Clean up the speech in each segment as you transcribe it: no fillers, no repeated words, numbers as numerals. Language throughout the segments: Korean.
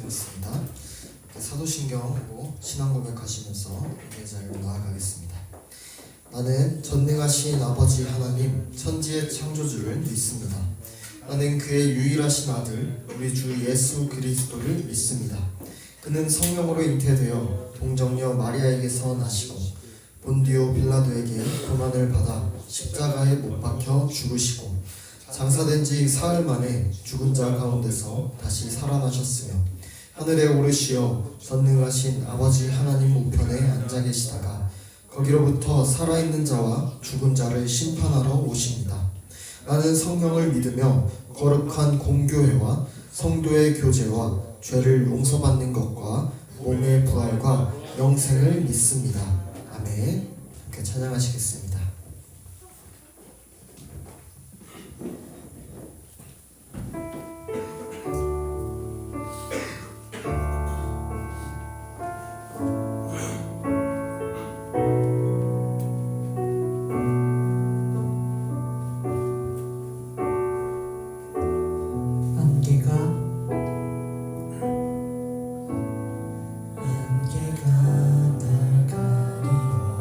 있습니다. 사도신경 신앙 고백하시면서 예배 자리로 나아가겠습니다. 나는 전능하신 아버지 하나님 천지의 창조주를 믿습니다. 나는 그의 유일하신 아들 우리 주 예수 그리스도를 믿습니다. 그는 성령으로 잉태되어 동정녀 마리아에게서 나시고 본디오 빌라도에게 고난을 받아 십자가에 못 박혀 죽으시고 장사된 지 사흘 만에 죽은 자 가운데서 다시 살아나셨으며 하늘에 오르시어 전능하신 아버지 하나님 우편에 앉아 계시다가 거기로부터 살아있는 자와 죽은 자를 심판하러 오십니다. 나는 성령을 믿으며 거룩한 공교회와 성도의 교제와 죄를 용서받는 것과 몸의 부활과 영생을 믿습니다. 아멘. 함께 찬양하시겠습니다. 안개가 날 가리워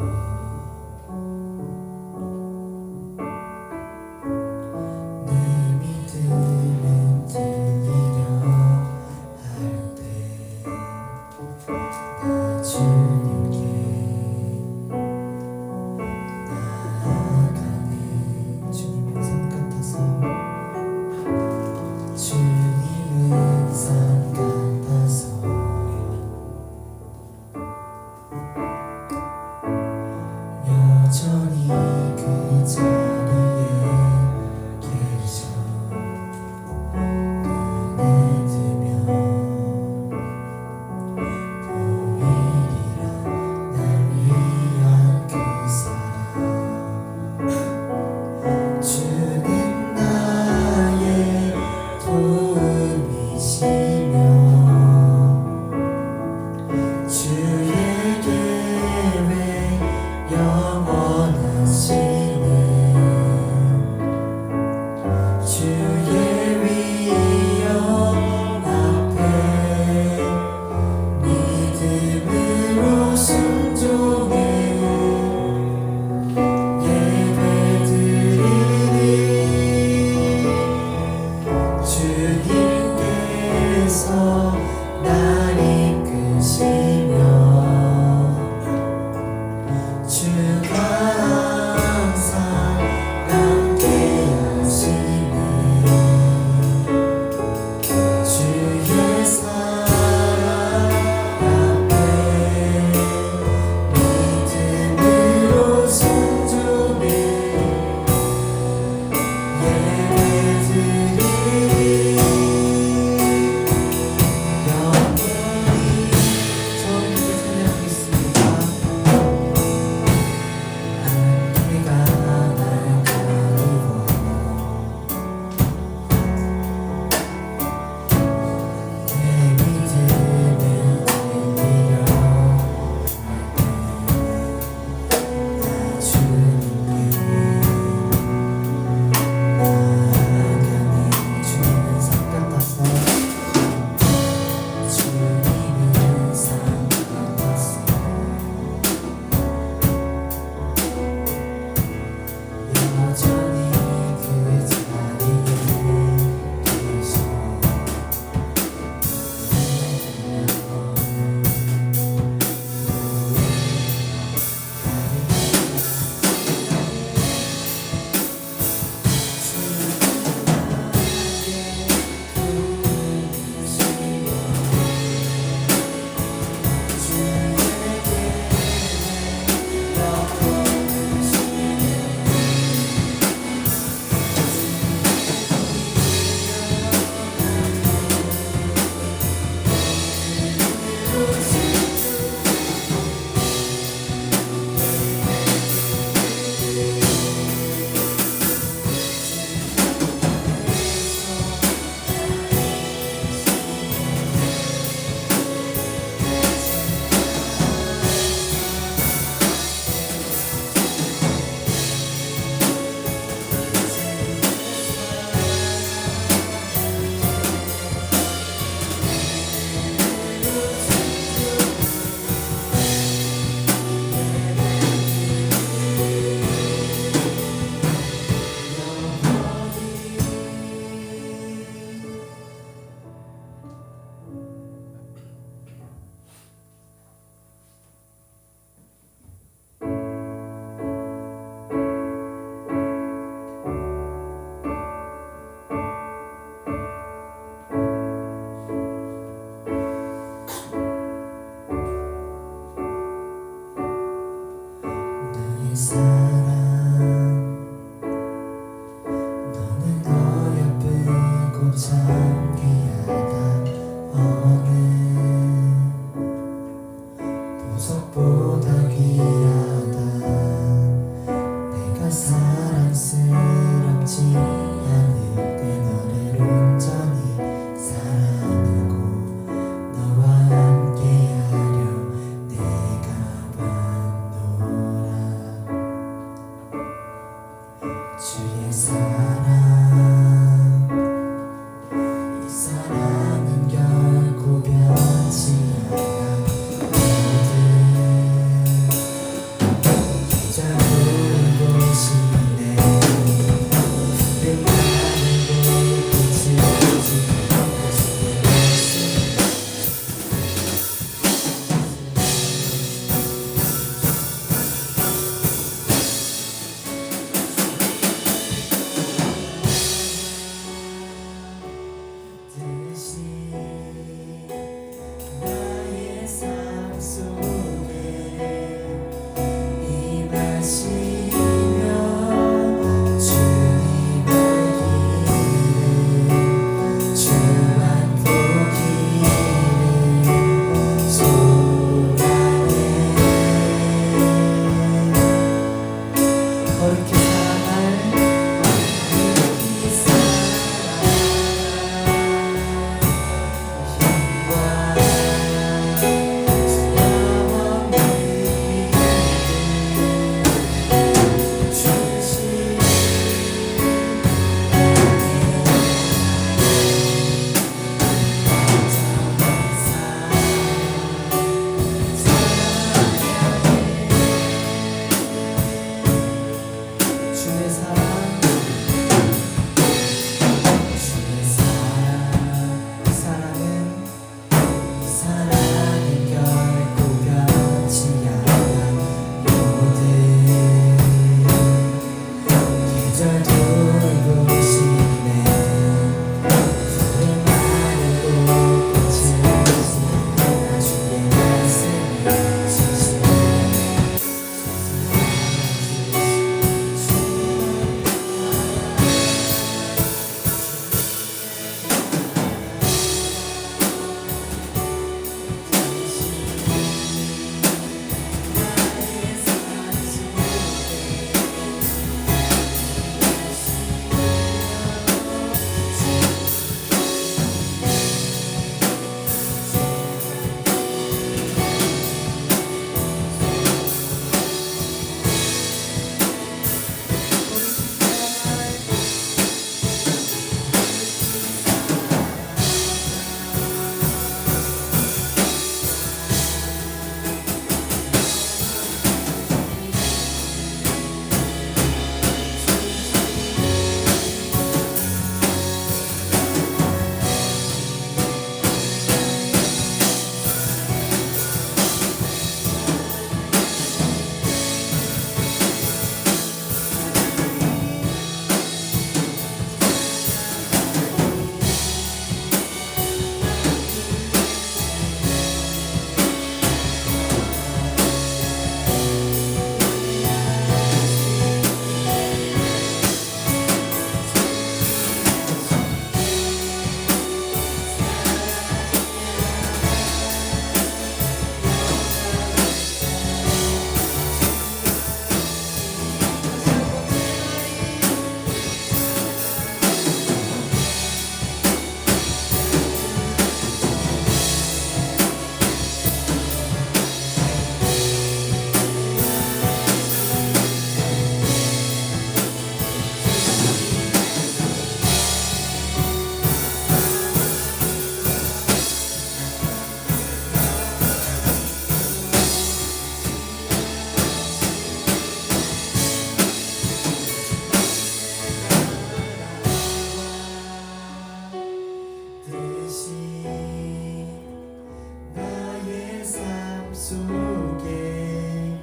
속에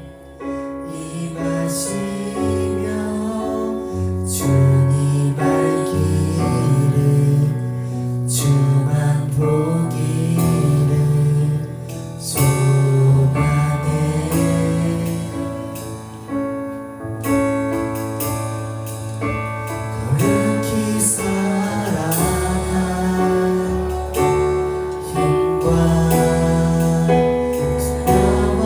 임하시며 주님 알기를 주만 보기를 소망해 거룩히 살아가 힘과 수고와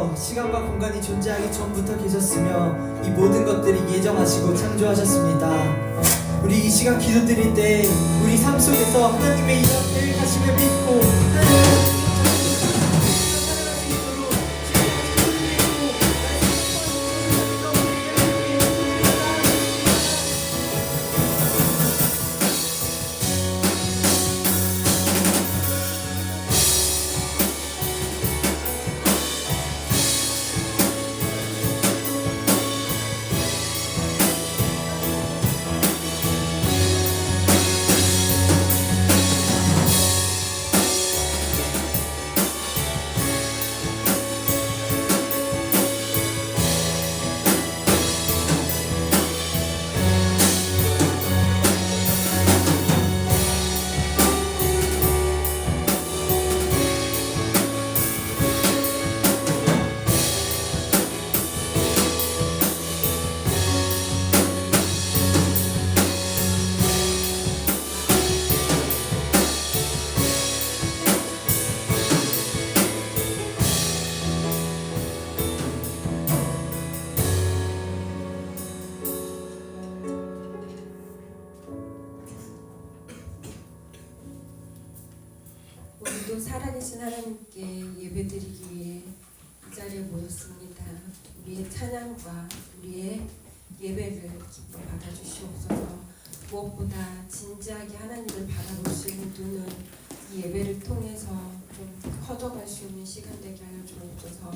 하나님께서 시간과 공간이 존재하기 전부터 계셨으며 이 모든 것들을 예정하시고 창조하셨습니다. 우리 이 시간 기도드릴 때 우리 삶 속에서 하나님의 이런 계획하심을 믿고 하나님의 오늘도 살아계신 하나님께 예배드리기 위해 이 자리에 모였습니다. 우리의 찬양과 우리의 예배를 기뻐 받아주시옵소서. 무엇보다 진지하게 하나님을 바라볼 수 있는 눈을 이 예배를 통해서 좀 커져갈 수 있는 시간 되게 하여 주옵소서.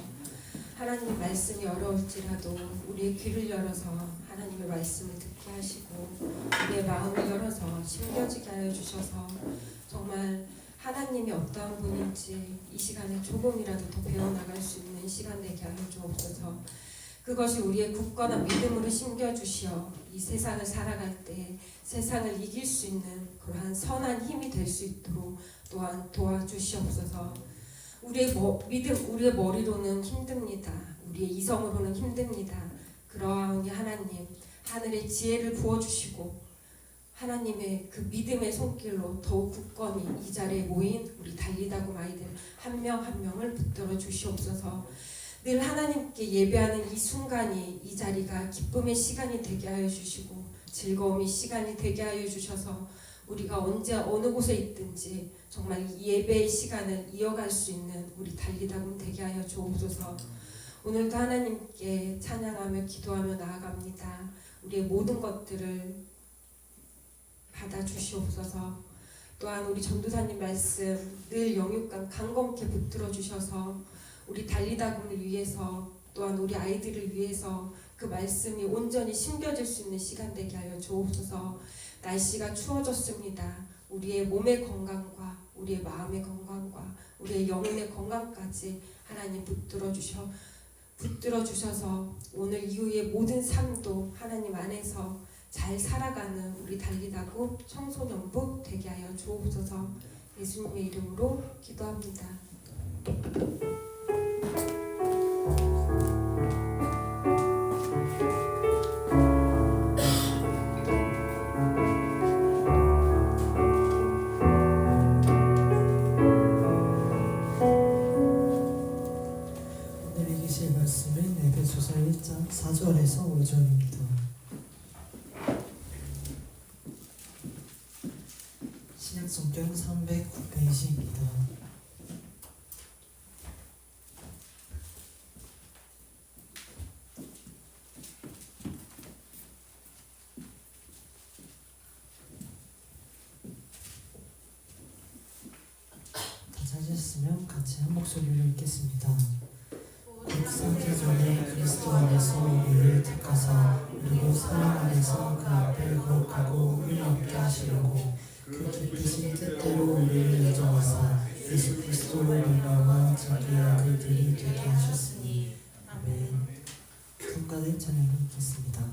하나님의 말씀이 어려울지라도 우리의 귀를 열어서 하나님의 말씀을 듣게 하시고 우리의 마음을 열어서 심겨지게 하여 주셔서 정말 하나님이 어떠한 분인지 이 시간에 조금이라도 더 배워나갈 수 있는 시간 되게 하여 주옵소서. 그것이 우리의 굳건한 믿음으로 심겨주시어 이 세상을 살아갈 때 세상을 이길 수 있는 그러한 선한 힘이 될 수 있도록 또한 도와주시옵소서. 우리의 우리의 머리로는 힘듭니다. 우리의 이성으로는 힘듭니다. 그러하오니 하나님 하늘의 지혜를 부어주시고 하나님의 그 믿음의 손길로 더욱 굳건히 이 자리에 모인 우리 달리다고 아이들 한 명 한 명을 붙들어 주시옵소서. 늘 하나님께 예배하는 이 순간이 이 자리가 기쁨의 시간이 되게 하여 주시고 즐거움의 시간이 되게 하여 주셔서 우리가 언제 어느 곳에 있든지 정말 이 예배의 시간을 이어갈 수 있는 우리 달리다금 되게 하여 주옵소서. 오늘도 하나님께 찬양하며 기도하며 나아갑니다. 우리의 모든 것들을 받아주시옵소서. 또한 우리 전도사님 말씀 늘 영육간 강건케 붙들어 주셔서 우리 달리다금을 위해서 또한 우리 아이들을 위해서 그 말씀이 온전히 심겨질 수 있는 시간 되게 하여 주옵소서. 날씨가 추워졌습니다. 우리의 몸의 건강과 우리의 마음의 건강과 우리의 영혼의 건강까지 하나님 붙들어 주셔서 오늘 이후의 모든 삶도 하나님 안에서 잘 살아가는 우리 달리다고 청소년부 되게 하여 주옵소서. 예수님의 이름으로 기도합니다. 오늘 읽으실 말씀은 에베소서 1장 4절에서 5절입니다. 신약성경 309페이지입니다. 다 찾으셨으면 같이 한 목소리로 읽겠습니다. 복사기 전에 그리스도 안에서 우리를 택하사 그리고 사랑 안에서 그 앞에 거룩하고 의롭게 하시려고 그 깊으신 뜻대로 우리를 예정하사 예수 그리스도로 말미암아 자기의 아들들이 되게 하셨으니 아멘. 성가대 찬양을 읽겠습니다.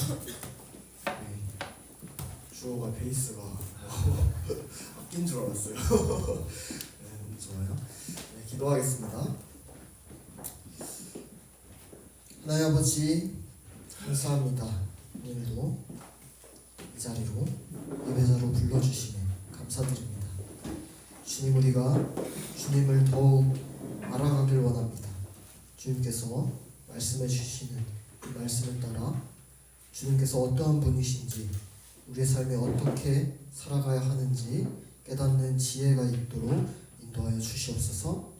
네, 주어가 베이스가 아낀 줄 알았어요. 네, 너무 좋아요. 네, 기도하겠습니다. 하나님 아버지 감사합니다. 오늘도 이 자리로 예배자로 불러주시네 감사드립니다. 주님, 우리가 주님을 더욱 알아가길 원합니다. 주님께서 말씀해 주시는 그 말씀을 따라 주님께서 어떠한 분이신지, 우리의 삶에 어떻게 살아가야 하는지 깨닫는 지혜가 있도록 인도하여 주시옵소서.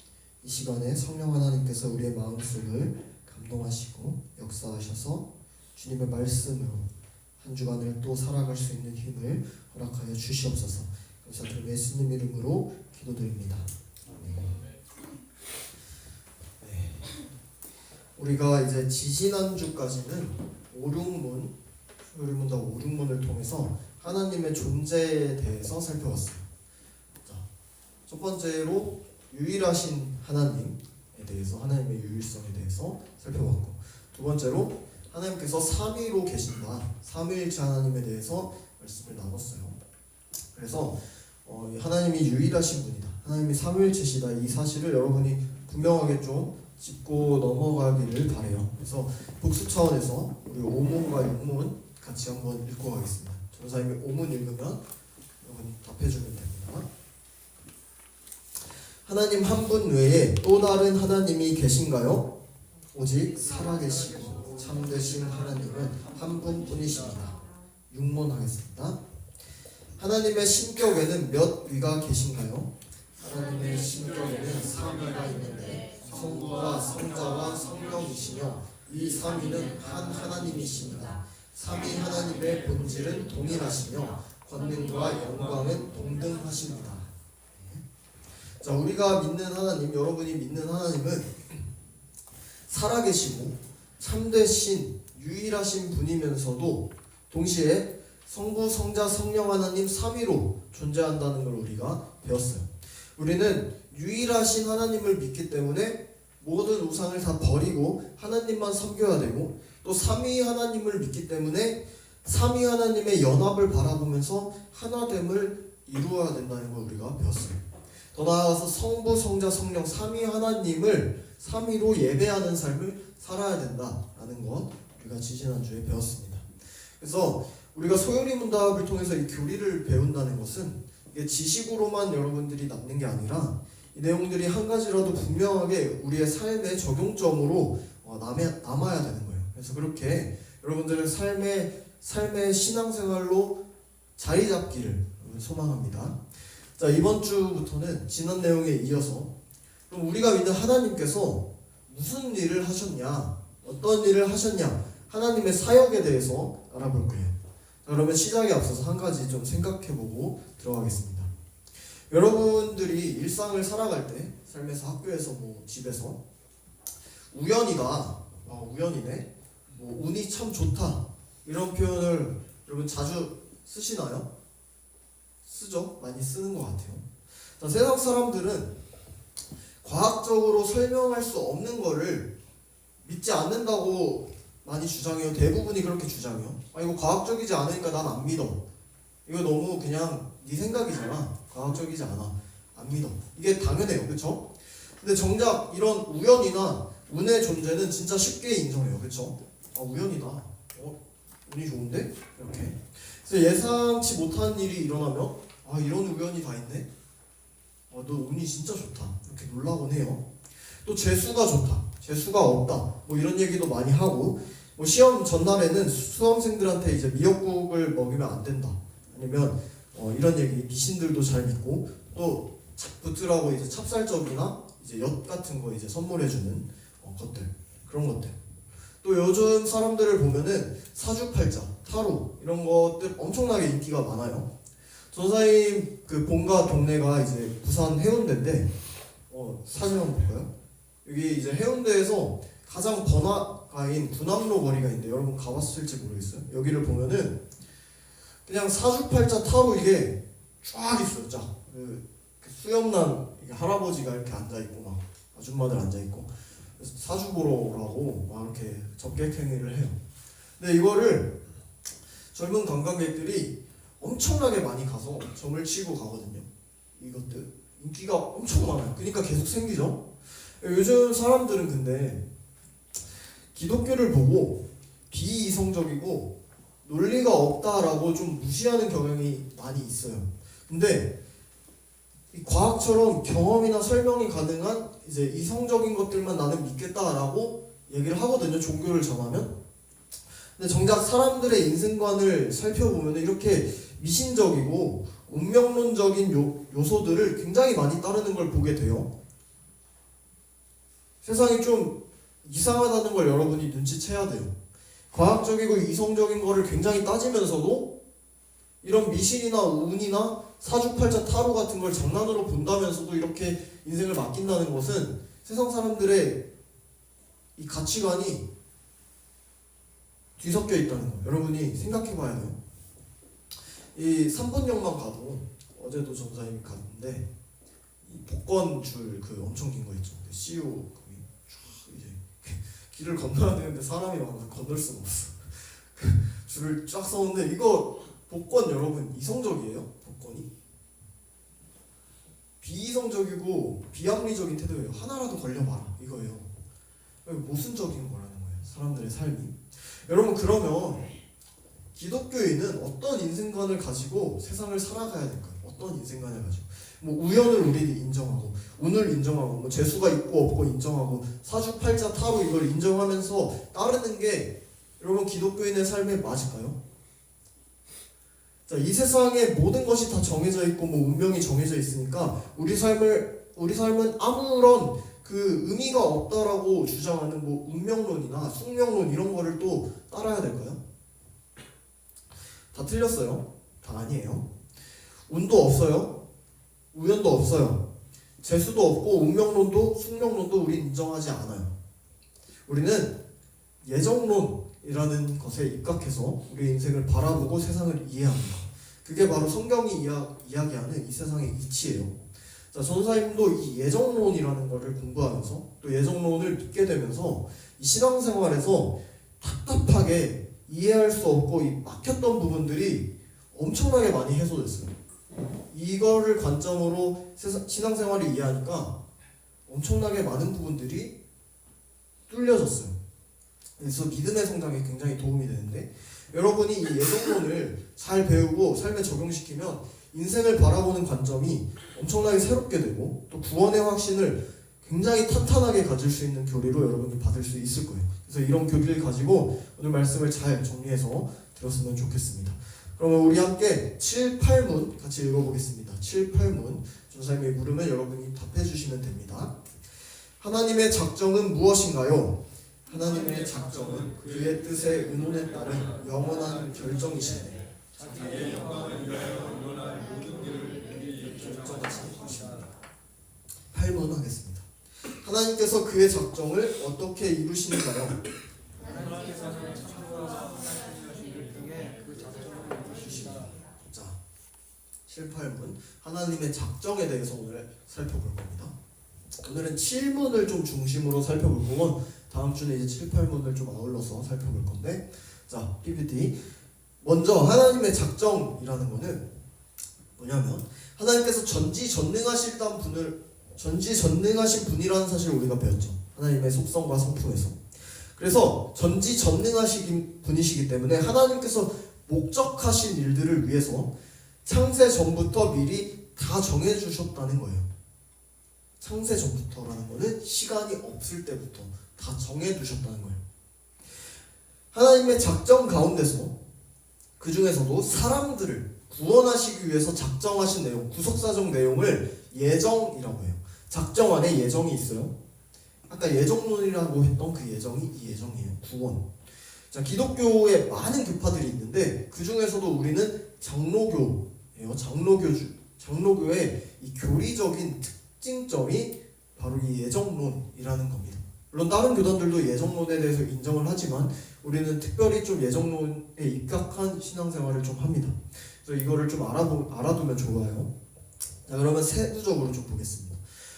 이 시간에 성령 하나님께서 우리의 마음속을 감동하시고 역사하셔서 주님의 말씀으로 한 주간을 또 살아갈 수 있는 힘을 허락하여 주시옵소서. 감사드리며 예수님 이름으로 기도드립니다. 네. 우리가 이제 지지난주까지는 오륙문, 소유리문과 오륙문을 통해서 하나님의 존재에 대해서 살펴봤어요. 자, 첫 번째로 유일하신 하나님에 대해서, 하나님의 유일성에 대해서 살펴봤고, 두 번째로 하나님께서 삼위로 계신다, 삼위일체 하나님에 대해서 말씀을 나눴어요. 그래서 하나님이 유일하신 분이다, 하나님이 삼위일체시다, 이 사실을 여러분이 분명하게 좀 짚고 넘어가기를 바래요. 그래서 복습 차원에서 우리 5문과 6문 같이 한번 읽고 가겠습니다. 전사님이 5문 읽으면 여러분 답해주면 됩니다. 하나님 한 분 외에 또 다른 하나님이 계신가요? 오직 살아계시고 참되신 하나님은 한 분뿐이십니다. 6문 하겠습니다. 하나님의 신격에는 몇 위가 계신가요? 하나님의 신격에는 3위가 있는데 성부와 성자와 성령이시며 이 3위는 한 하나님이십니다. 3위 하나님의 본질은 동일하시며 권능과 영광은 동등하십니다. 자, 우리가 믿는 하나님, 여러분이 믿는 하나님은 살아계시고 참되신 유일하신 분이면서도 동시에 성부, 성자, 성령 하나님 3위로 존재한다는 걸 우리가 배웠어요. 우리는 유일하신 하나님을 믿기 때문에 모든 우상을 다 버리고 하나님만 섬겨야 되고, 또 3위 하나님을 믿기 때문에 3위 하나님의 연합을 바라보면서 하나됨을 이루어야 된다는 걸 우리가 배웠어요. 더 나아가서 성부, 성자, 성령 3위 하나님을 3위로 예배하는 삶을 살아야 된다라는 것 우리가 지지난주에 배웠습니다. 그래서 우리가 소요리문답을 통해서 이 교리를 배운다는 것은 이게 지식으로만 여러분들이 남는 게 아니라 이 내용들이 한 가지라도 분명하게 우리의 삶의 적용점으로 남아야 되는 거예요. 그래서 그렇게 여러분들의 삶의 신앙생활로 자리 잡기를 소망합니다. 자, 이번 주부터는 지난 내용에 이어서 그럼 우리가 믿는 하나님께서 무슨 일을 하셨냐, 어떤 일을 하셨냐, 하나님의 사역에 대해서 알아볼 거예요. 자, 그러면 시작에 앞서서 한 가지 좀 생각해보고 들어가겠습니다. 여러분들이 일상을 살아갈 때, 삶에서, 학교에서, 집에서 우연이다, 우연이네, 운이 참 좋다, 이런 표현을 여러분 자주 쓰시나요? 쓰죠? 많이 쓰는 것 같아요. 자, 세상 사람들은 과학적으로 설명할 수 없는 거를 믿지 않는다고 많이 주장해요. 대부분이 그렇게 주장해요. 이거 과학적이지 않으니까 난 안 믿어. 이거 너무 그냥 네 생각이잖아. 과학적이지 않아. 안 믿어. 이게 당연해요. 그렇죠? 근데 정작 이런 우연이나 운의 존재는 진짜 쉽게 인정해요. 그렇죠? 우연이다. 운이 좋은데? 이렇게. 그래서 예상치 못한 일이 일어나면 이런 우연이 다 있네? 너 운이 진짜 좋다. 이렇게 놀라곤 해요. 또 재수가 좋다. 재수가 없다. 이런 얘기도 많이 하고, 시험 전날에는 수험생들한테 이제 미역국을 먹이면 안 된다. 아니면 이런 얘기 미신들도 잘 믿고, 또 붙으라고 이제 찹쌀적이나 이제 엿 같은 거 이제 선물해주는 것들, 그런 것들. 또 요즘 사람들을 보면은 사주팔자, 타로 이런 것들 엄청나게 인기가 많아요. 전사님 그 본가 동네가 이제 부산 해운대인데 사진 한번 볼까요? 여기 이제 해운대에서 가장 번화가인 군함로 거리가 있는데 여러분 가봤을지 모르겠어요. 여기를 보면은 그냥 사주팔자 타로 이게 쫙 있어요. 쫙 그 수염난 할아버지가 이렇게 앉아 있고 막 아줌마들 앉아 있고 사주 보러 오라고 막 이렇게 접객 행위를 해요. 근데 이거를 젊은 관광객들이 엄청나게 많이 가서 점을 치고 가거든요. 이것들 인기가 엄청 많아요. 그러니까 계속 생기죠. 요즘 사람들은 근데 기독교를 보고 비이성적이고 논리가 없다라고 좀 무시하는 경향이 많이 있어요. 근데 이 과학처럼 경험이나 설명이 가능한 이제 이성적인 것들만 나는 믿겠다라고 얘기를 하거든요. 종교를 전하면. 근데 정작 사람들의 인생관을 살펴보면 이렇게 미신적이고 운명론적인 요소들을 굉장히 많이 따르는 걸 보게 돼요. 세상이 좀 이상하다는 걸 여러분이 눈치채야 돼요. 과학적이고 이성적인 거를 굉장히 따지면서도 이런 미신이나 운이나 사주팔자 타로 같은 걸 장난으로 본다면서도 이렇게 인생을 맡긴다는 것은 세상 사람들의 이 가치관이 뒤섞여 있다는 거예요. 여러분이 생각해 봐야 돼요. 이 3번역만 가도 어제도 전사님이 갔는데 이 복권 줄 그 엄청 긴 거 있죠. CU 거기 쫙 이제 길을 건너야 되는데 사람이 많아서 건널 수가 없어. 줄을 쫙 서는데 이거 복권 여러분 이성적이에요? 복권이? 비이성적이고 비합리적인 태도예요. 하나라도 걸려봐라 이거예요. 모순적인 거라는 거예요. 사람들의 삶이. 여러분 그러면 기독교인은 어떤 인생관을 가지고 세상을 살아가야 될까요? 어떤 인생관을 가지고 뭐 우연을 우리 인정하고 운을 인정하고 뭐 재수가 있고 없고 인정하고 사주팔자 타로 이걸 인정하면서 따르는 게 여러분 기독교인의 삶에 맞을까요? 자, 이 세상에 모든 것이 다 정해져 있고 뭐 운명이 정해져 있으니까 우리 삶은 아무런 그 의미가 없다라고 주장하는 뭐 운명론이나 숙명론 이런 거를 또 따라야 될까요? 다 틀렸어요. 다 아니에요. 운도 없어요. 우연도 없어요. 재수도 없고 운명론도 숙명론도 우린 인정하지 않아요. 우리는 예정론이라는 것에 입각해서 우리 인생을 바라보고 세상을 이해합니다. 그게 바로 성경이 이야기하는 이 세상의 이치예요. 자, 전사님도 이 예정론이라는 것을 공부하면서 또 예정론을 믿게 되면서 이 신앙생활에서 답답하게 이해할 수 없고 이 막혔던 부분들이 엄청나게 많이 해소됐어요. 이거를 관점으로 신앙생활을 이해하니까 엄청나게 많은 부분들이 뚫려졌어요. 그래서 믿음의 성장에 굉장히 도움이 되는데 여러분이 이 예정론을 잘 배우고 삶에 적용시키면 인생을 바라보는 관점이 엄청나게 새롭게 되고 또 구원의 확신을 굉장히 탄탄하게 가질 수 있는 교리로 여러분이 받을 수 있을 거예요. 그래서 이런 교리를 가지고 오늘 말씀을 잘 정리해서 들었으면 좋겠습니다. 그러면 우리 함께 7, 8문 같이 읽어보겠습니다. 7, 8문 전사님이 물으면 여러분이 답해 주시면 됩니다. 하나님의 작정은 무엇인가요? 하나님의 작정은 그의 뜻의 의논에 따른 영원한 결정이시네. 자기의 영광을 위하여 일어날 모든 일을 결정하신 것입니다. 8문 하겠습니다. 하나님께서 그의 작정을 어떻게 이루시는가요? 하나님께서는 창조와 하나님의 일을 통해 그 작정을 이루시십니다. 자, 7, 8문 하나님의 작정에 대해서 오늘 살펴볼 겁니다. 오늘은 7문을 좀 중심으로 살펴볼 거고 다음 주는 이제 7, 8문을 좀 아울러서 살펴볼 건데 자, PPT 먼저 하나님의 작정이라는 거는 뭐냐면 하나님께서 전지전능하신 분이라는 사실을 우리가 배웠죠. 하나님의 속성과 성품에서. 그래서 전지전능하신 분이시기 때문에 하나님께서 목적하신 일들을 위해서 창세 전부터 미리 다 정해주셨다는 거예요. 창세 전부터라는 거는 시간이 없을 때부터 다 정해두셨다는 거예요. 하나님의 작정 가운데서 그 중에서도 사람들을 구원하시기 위해서 작정하신 내용, 구속사정 내용을 예정이라고 해요. 작정 안에 예정이 있어요. 아까 예정론이라고 했던 그 예정이 이 예정이에요. 구원. 자, 기독교에 많은 교파들이 있는데 그 중에서도 우리는 장로교예요. 장로교의 이 교리적인 특징점이 바로 이 예정론이라는 겁니다. 물론 다른 교단들도 예정론에 대해서 인정을 하지만 우리는 특별히 좀 예정론에 입각한 신앙생활을 좀 합니다. 그래서 이거를 좀 알아두면 좋아요. 자, 그러면 세부적으로 좀 보겠습니다.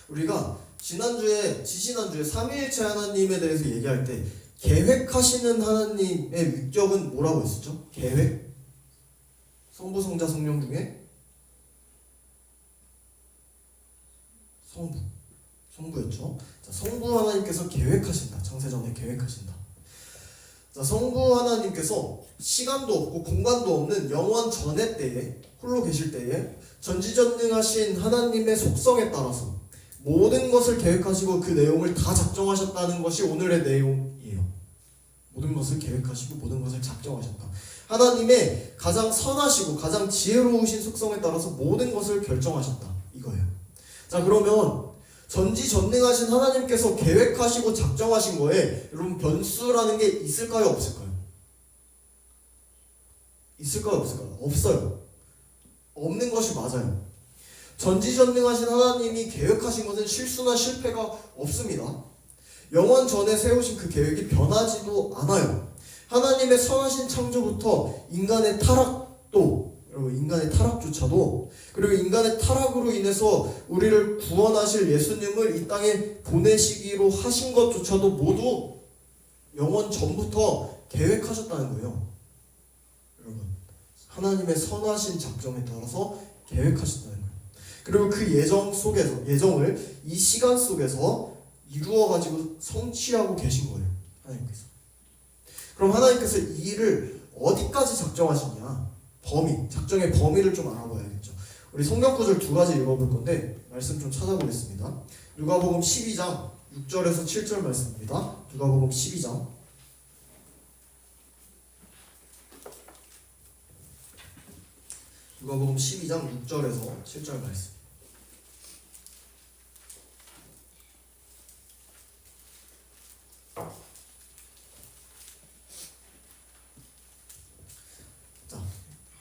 우리가 지지난주에 삼위일체 하나님에 대해서 얘기할 때 계획하시는 하나님의 위격은 뭐라고 했었죠? 계획? 성부, 성자, 성령 중에 성부였죠. 자, 성부 하나님께서 계획하신다. 창세전에 계획하신다. 자, 성부 하나님께서 시간도 없고 공간도 없는 영원 전의 때에 홀로 계실 때에 전지전능하신 하나님의 속성에 따라서 모든 것을 계획하시고 그 내용을 다 작정하셨다는 것이 오늘의 내용이에요. 모든 것을 계획하시고 모든 것을 작정하셨다. 하나님의 가장 선하시고 가장 지혜로우신 속성에 따라서 모든 것을 결정하셨다. 이거예요. 자, 그러면 전지전능하신 하나님께서 계획하시고 작정하신 거에 여러분 변수라는 게 있을까요? 없을까요? 있을까요? 없을까요? 없어요. 없는 것이 맞아요. 전지전능하신 하나님이 계획하신 것은 실수나 실패가 없습니다. 영원 전에 세우신 그 계획이 변하지도 않아요. 하나님의 선하신 창조부터 인간의 타락도, 여러분 인간의 타락조차도, 그리고 인간의 타락으로 인해서 우리를 구원하실 예수님을 이 땅에 보내시기로 하신 것조차도 모두 영원 전부터 계획하셨다는 거예요. 여러분 하나님의 선하신 작정에 따라서 계획하셨다는 거예요. 그리고 그 예정을 이 시간 속에서 이루어가지고 성취하고 계신 거예요. 하나님께서. 그럼 하나님께서 이 일을 어디까지 작정하시냐? 작정의 범위를 좀 알아봐야겠죠. 우리 성경 구절 두 가지 읽어볼 건데 말씀 좀 찾아보겠습니다. 누가복음 12장 6절에서 7절 말씀입니다. 누가복음 12장 6절에서 7절 말씀. 자,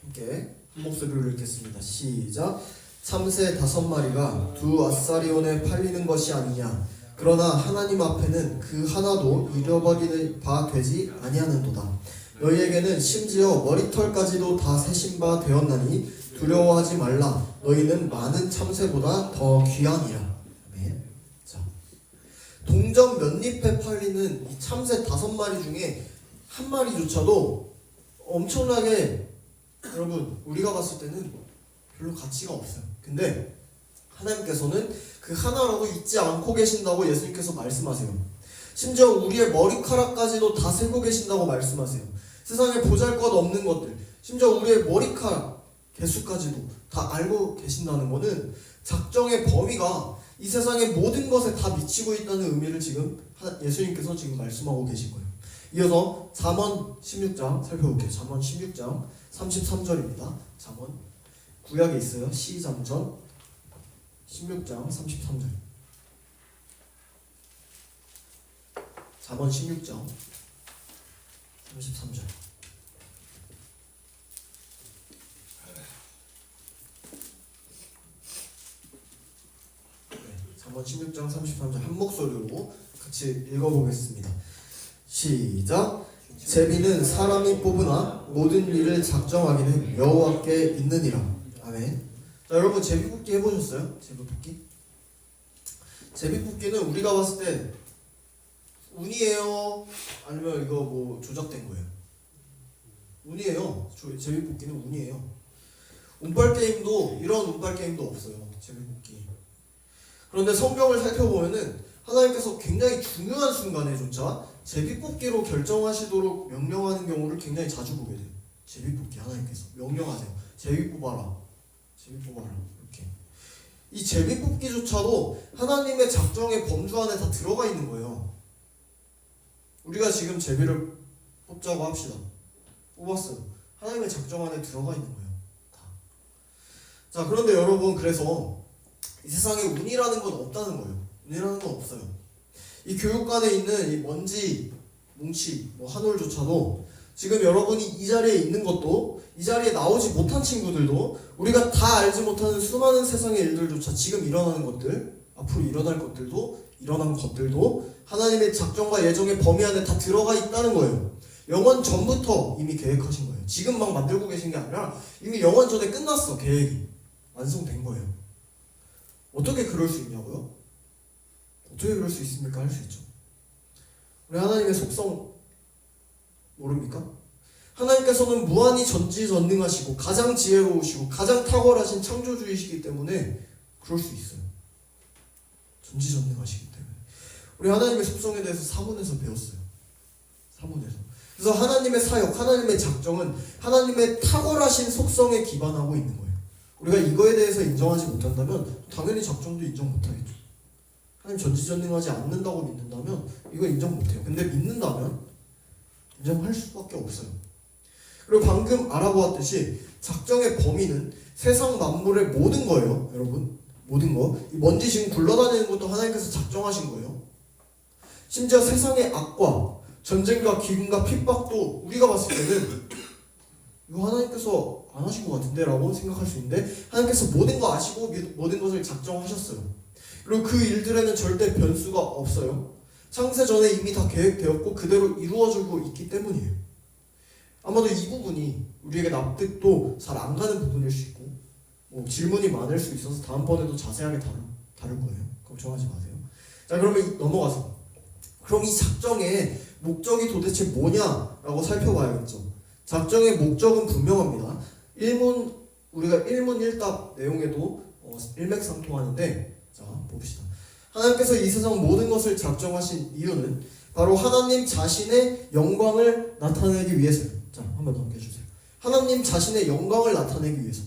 함께 한 목소리로 읽겠습니다. 시작. 참새 5마리가 두 아사리온에 팔리는 것이 아니냐. 그러나 하나님 앞에는 그 하나도 잃어버리는 바 되지 아니하는도다. 너희에게는 심지어 머리털까지도 다 세신 바 되었나니 두려워하지 말라. 너희는 많은 참새보다 더 귀하니라. 아멘. 자, 동전 몇 잎에 팔리는 이 참새 5마리 중에 한 마리조차도 엄청나게, 여러분 우리가 봤을 때는 별로 가치가 없어요. 근데 하나님께서는 그 하나라도 잊지 않고 계신다고 예수님께서 말씀하세요. 심지어 우리의 머리카락까지도 다 세고 계신다고 말씀하세요. 세상에 보잘것없는 것들, 심지어 우리의 머리카락 개수까지도 다 알고 계신다는 것은 작정의 범위가 이 세상의 모든 것에 다 미치고 있다는 의미를 지금 예수님께서 지금 말씀하고 계신 거예요. 이어서 잠언 16장 살펴볼게요. 잠언 16장 33절입니다. 잠언 구약에 있어요. 시잠전 16장 33절. 잠언 16장 33절. 잠언 16장 33절 한 목소리로 같이 읽어보겠습니다. 시작. 제비는 사람이 뽑으나 모든 일을 작정하기는 여호와께 있느니라. 아멘. 자, 여러분 제비 뽑기 해보셨어요? 제비 뽑기? 제비 뽑기는 우리가 봤을 때 운이에요? 아니면 이거 뭐 조작된 거예요? 운이에요. 제비 뽑기는 운이에요. 운빨 게임도, 이런 운빨 게임도 없어요. 제비 뽑기. 그런데 성경을 살펴보면은 하나님께서 굉장히 중요한 순간에조차 제비뽑기로 결정하시도록 명령하는 경우를 굉장히 자주 보게 돼요. 제비뽑기 하나님께서 명령하세요. 제비 뽑아라. 제비 뽑아라. 이렇게. 이 제비뽑기조차도 하나님의 작정의 범주 안에 다 들어가 있는 거예요. 우리가 지금 제비를 뽑자고 합시다. 뽑았어요. 하나님의 작정 안에 들어가 있는 거예요. 다. 자, 그런데 여러분, 그래서 이 세상에 운이라는 건 없다는 거예요. 운이라는 건 없어요. 이 교육관에 있는 이 먼지, 뭉치, 한 올조차도 지금 여러분이 이 자리에 있는 것도, 이 자리에 나오지 못한 친구들도, 우리가 다 알지 못하는 수많은 세상의 일들조차 지금 일어나는 것들, 앞으로 일어날 것들도, 일어난 것들도 하나님의 작정과 예정의 범위 안에 다 들어가 있다는 거예요. 영원 전부터 이미 계획하신 거예요. 지금 막 만들고 계신 게 아니라 이미 영원 전에 끝났어. 계획이 완성된 거예요. 어떻게 그럴 수 있냐고요? 어떻게 그럴 수 있습니까? 할 수 있죠. 우리 하나님의 속성 모릅니까? 하나님께서는 무한히 전지전능하시고 가장 지혜로우시고 가장 탁월하신 창조주이시기 때문에 그럴 수 있어요. 전지전능하시기 때문에. 우리 하나님의 속성에 대해서 사문에서 배웠어요. 사문에서. 그래서 하나님의 사역, 하나님의 작정은 하나님의 탁월하신 속성에 기반하고 있는 거예요. 우리가 이거에 대해서 인정하지 못한다면 당연히 작정도 인정 못하겠죠. 하나님 전지전능하지 않는다고 믿는다면 이거 인정 못해요. 근데 믿는다면 인정할 수밖에 없어요. 그리고 방금 알아보았듯이 작정의 범위는 세상 만물의 모든 거예요. 여러분, 모든 거. 이 먼지 지금 굴러다니는 것도 하나님께서 작정하신 거예요. 심지어 세상의 악과 전쟁과 기근과 핍박도 우리가 봤을 때는 이거 하나님께서 안 하신 것 같은데 라고 생각할 수 있는데 하나님께서 모든 거 아시고 모든 것을 작정하셨어요. 그리고 그 일들에는 절대 변수가 없어요. 창세 전에 이미 다 계획되었고 그대로 이루어지고 있기 때문이에요. 아마도 이 부분이 우리에게 납득도 잘 안 가는 부분일 수 있고 질문이 많을 수 있어서 다음번에도 자세하게 다룰 거예요. 걱정하지 마세요. 자, 그러면 넘어가서 그럼 이 작정의 목적이 도대체 뭐냐라고 살펴봐야겠죠. 작정의 목적은 분명합니다. 우리가 일문일답 내용에도 일맥상통하는데 자, 봅시다. 하나님께서 이 세상 모든 것을 작정하신 이유는 바로 하나님 자신의 영광을 나타내기 위해서요. 자, 한번 넘겨주세요. 하나님 자신의 영광을 나타내기 위해서.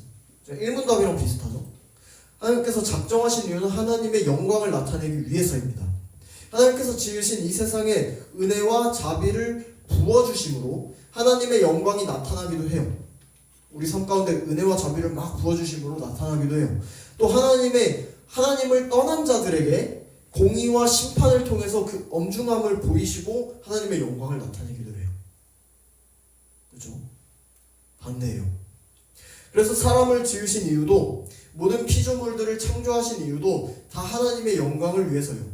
자, 일문답이랑 비슷하죠. 하나님께서 작정하신 이유는 하나님의 영광을 나타내기 위해서입니다. 하나님께서 지으신 이 세상에 은혜와 자비를 부어주심으로 하나님의 영광이 나타나기도 해요. 우리 삶 가운데 은혜와 자비를 막 부어주심으로 나타나기도 해요. 또 하나님을 떠난 자들에게 공의와 심판을 통해서 그 엄중함을 보이시고 하나님의 영광을 나타내기도 해요. 그렇죠? 반대예요. 그래서 사람을 지으신 이유도 모든 피조물들을 창조하신 이유도 다 하나님의 영광을 위해서요.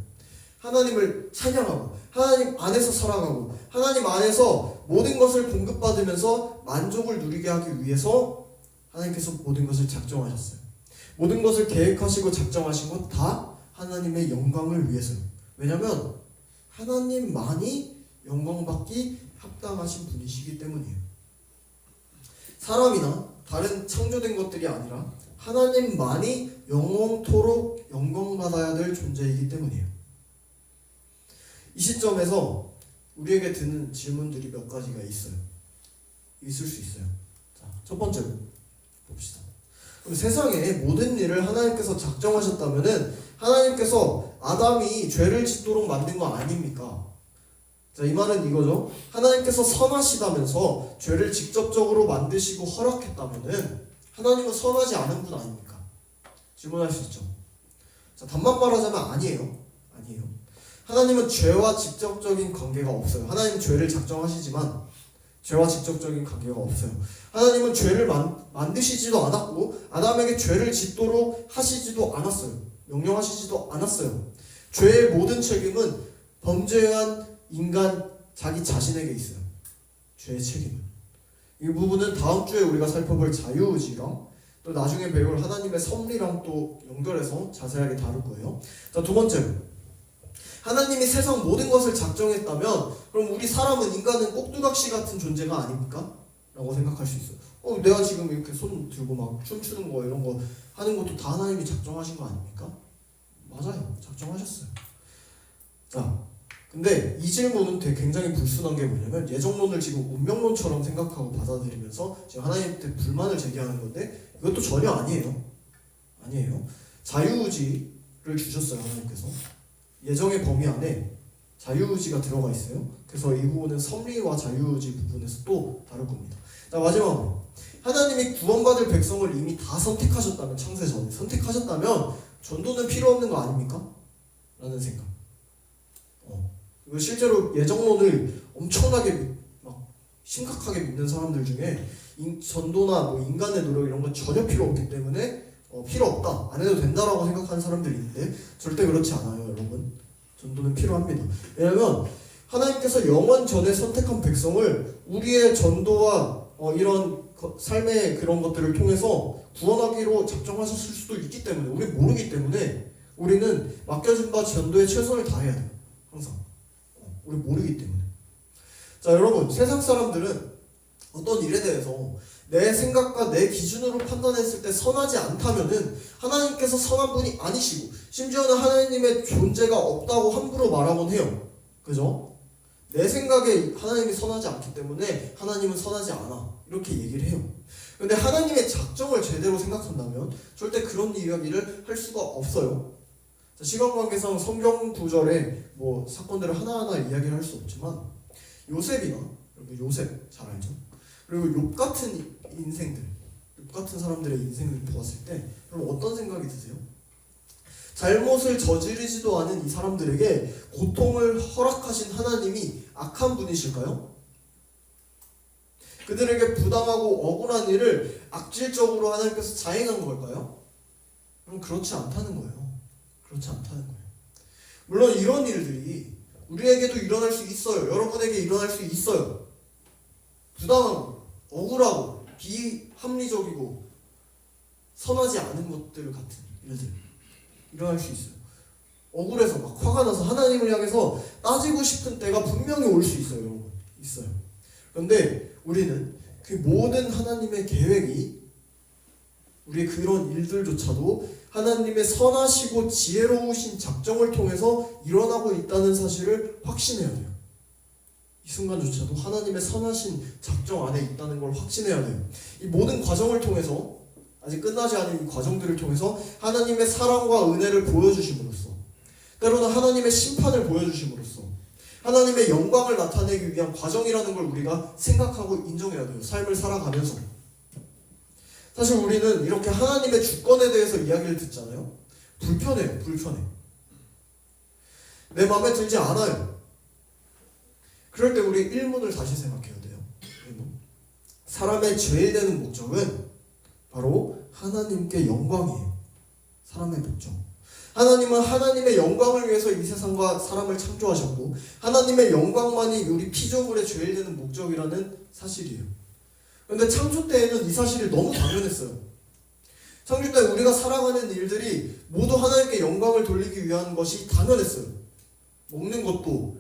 하나님을 찬양하고 하나님 안에서 살아가고 하나님 안에서 모든 것을 공급받으면서 만족을 누리게 하기 위해서 하나님께서 모든 것을 작정하셨어요. 모든 것을 계획하시고 작정하신 것 다 하나님의 영광을 위해서요. 왜냐하면 하나님만이 영광받기 합당하신 분이시기 때문이에요. 사람이나 다른 창조된 것들이 아니라 하나님만이 영원토록 영광받아야 될 존재이기 때문이에요. 이 시점에서 우리에게 드는 질문들이 몇 가지가 있을 수 있어요. 자, 첫 번째로 봅시다. 그럼 세상의 모든 일을 하나님께서 작정하셨다면은 하나님께서 아담이 죄를 짓도록 만든 거 아닙니까? 자, 이 말은 이거죠. 하나님께서 선하시다면서 죄를 직접적으로 만드시고 허락했다면은 하나님은 선하지 않은 분 아닙니까? 질문할 수 있죠. 자, 단만 말하자면 아니에요. 하나님은 죄와 직접적인 관계가 없어요. 하나님은 죄를 작정하시지만 죄와 직접적인 관계가 없어요. 하나님은 죄를 만드시지도 않았고 아담에게 죄를 짓도록 하시지도 않았어요. 명령하시지도 않았어요. 죄의 모든 책임은 범죄한 인간 자기 자신에게 있어요. 죄의 책임은. 이 부분은 다음 주에 우리가 살펴볼 자유의지랑 또 나중에 배울 하나님의 섭리랑 또 연결해서 자세하게 다룰 거예요. 자, 두 번째로 하나님이 세상 모든 것을 작정했다면 그럼 우리 사람은 인간은 꼭두각시 같은 존재가 아닙니까? 라고 생각할 수 있어요. 내가 지금 이렇게 손 들고 막 춤추는 거 이런 거 하는 것도 다 하나님이 작정하신 거 아닙니까? 맞아요. 작정하셨어요. 자, 근데 이 질문은 되게 굉장히 불순한 게 뭐냐면 예정론을 지금 운명론처럼 생각하고 받아들이면서 지금 하나님한테 불만을 제기하는 건데 이것도 전혀 아니에요. 자유의지를 주셨어요. 하나님께서. 예정의 범위 안에 자유의지가 들어가 있어요. 그래서 이 부분은 섭리와 자유의지 부분에서 또 다룰 겁니다. 자, 마지막으로 하나님이 구원받을 백성을 이미 다 선택하셨다면 창세 전에 선택하셨다면 전도는 필요 없는 거 아닙니까? 라는 생각. 이거 실제로 예정론을 엄청나게 막 심각하게 믿는 사람들 중에 전도나 뭐 인간의 노력 이런 건 전혀 필요 없기 때문에 필요 없다, 안 해도 된다라고 생각하는 사람들이 있는데 절대 그렇지 않아요, 여러분. 전도는 필요합니다. 왜냐하면 하나님께서 영원 전에 선택한 백성을 우리의 전도와 이런 삶의 그런 것들을 통해서 구원하기로 작정하셨을 수도 있기 때문에 우리 모르기 때문에 우리는 맡겨진 바 전도에 최선을 다해야 돼요. 항상. 우리 모르기 때문에. 자, 여러분, 세상 사람들은 어떤 일에 대해서 내 생각과 내 기준으로 판단했을 때 선하지 않다면은 하나님께서 선한 분이 아니시고 심지어는 하나님의 존재가 없다고 함부로 말하곤 해요. 그죠? 내 생각에 하나님이 선하지 않기 때문에 하나님은 선하지 않아 이렇게 얘기를 해요. 근데 하나님의 작정을 제대로 생각한다면 절대 그런 이야기를 할 수가 없어요. 시간 관계상 성경 구절에 뭐 사건들을 하나하나 이야기를 할 수 없지만 요셉이나 여러분 요셉 잘 알죠? 그리고 욥 같은 인생들, 욥 같은 사람들의 인생을 보았을 때 여러분 어떤 생각이 드세요? 잘못을 저지르지도 않은 이 사람들에게 고통을 허락하신 하나님이 악한 분이실까요? 그들에게 부당하고 억울한 일을 악질적으로 하나님께서 자행한 걸까요? 그럼 그렇지 않다는 거예요. 그렇지 않다는 거예요. 물론 이런 일들이 우리에게도 일어날 수 있어요. 여러분에게 일어날 수 있어요. 부당하고 억울하고 비합리적이고 선하지 않은 것들 같은 일들 일어날 수 있어요. 억울해서 막 화가 나서 하나님을 향해서 따지고 싶은 때가 분명히 올 수 있어요. 여러분 있어요. 그런데 우리는 그 모든 하나님의 계획이 우리의 그런 일들조차도 하나님의 선하시고 지혜로우신 작정을 통해서 일어나고 있다는 사실을 확신해야 돼요. 이 순간조차도 하나님의 선하신 작정 안에 있다는 걸 확신해야 돼요. 이 모든 과정을 통해서 아직 끝나지 않은 이 과정들을 통해서 하나님의 사랑과 은혜를 보여주심으로써 때로는 하나님의 심판을 보여주심으로써 하나님의 영광을 나타내기 위한 과정이라는 걸 우리가 생각하고 인정해야 돼요. 삶을 살아가면서. 사실 우리는 이렇게 하나님의 주권에 대해서 이야기를 듣잖아요. 불편해요. 불편해. 내 마음에 들지 않아요. 그럴 때 우리 일문을 다시 생각해야 돼요. 사람의 죄에 되는 목적은 바로 하나님께 영광이에요. 사람의 목적. 하나님은 하나님의 영광을 위해서 이 세상과 사람을 창조하셨고 하나님의 영광만이 우리 피조물의 죄에 되는 목적이라는 사실이에요. 그런데 창조 때에는 이 사실이 너무 당연했어요. 창조 때 우리가 살아가는 일들이 모두 하나님께 영광을 돌리기 위한 것이 당연했어요. 먹는 것도